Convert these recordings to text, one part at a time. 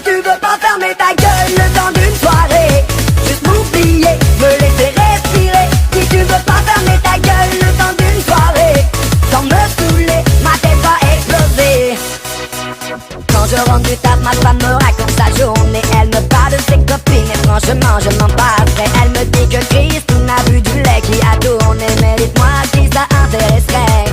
Tu veux pas fermer ta gueule le temps d'une soirée, juste m'oublier, me laisser respirer. Si tu veux pas fermer ta gueule le temps d'une soirée, sans me saouler, ma tête va exploser. Quand je rentre du taf, ma femme me raconte sa journée. Elle me parle de ses copines et franchement je m'en passerai. Elle me dit que Christine a bu du lait qui a tourné, mais dites-moi qui ça intéresserait.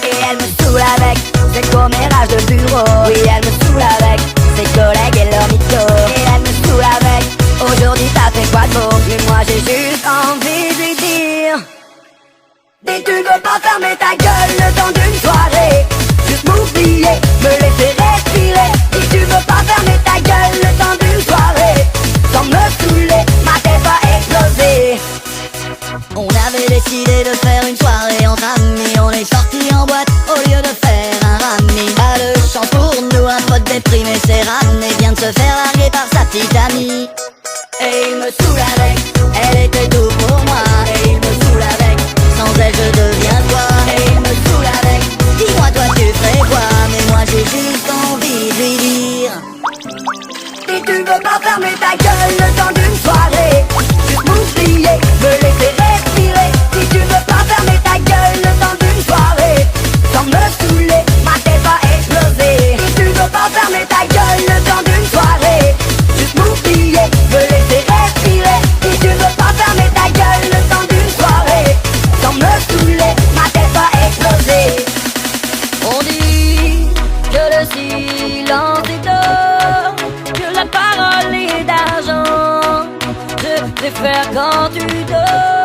Et elle me saoule avec ses commérages de bureau. Oui, elle me saoule avec ses collègues et leurs mythos. Et elle me saoule avec aujourd'hui t'as fait quoi de beau. Mais moi j'ai juste envie de lui dire: dis tu veux pas fermer ta gueule le temps d'une soirée, juste m'oublier, me laisser respirer. Si tu veux pas fermer ta gueule le temps d'une soirée, sans me saouler, ma tête va exploser. On avait décidé de faire une soirée entre amis. On est sortis en boîte au lieu de faire un rami. Pas de chance pour nous, un pote déprimé s'est ramené, vient de se faire larguer par sa petite amie. Et il me saoule avec, elle était tout pour moi. Et il me saoule avec, sans elle je deviens toi. Et il me saoule avec, dis-moi toi tu ferais quoi. Mais moi j'ai juste envie de lui dire: si tu veux pas fermer ta gueule le temps d'une soirée, juste m'oublier, me laisser respirer. Si tu veux pas fermer ta gueule le temps d'une soirée, sans me saouler, ma tête va exploser. Si tu veux pas fermer ta gueule le temps d'une soirée, juste m'oublier, me laisser respirer. Si tu veux pas fermer ta gueule le temps d'une soirée, sans me saouler, ma tête va exploser. On dit que le silence est d'or, que la parole est d'argent. Je préfère quand tu dors.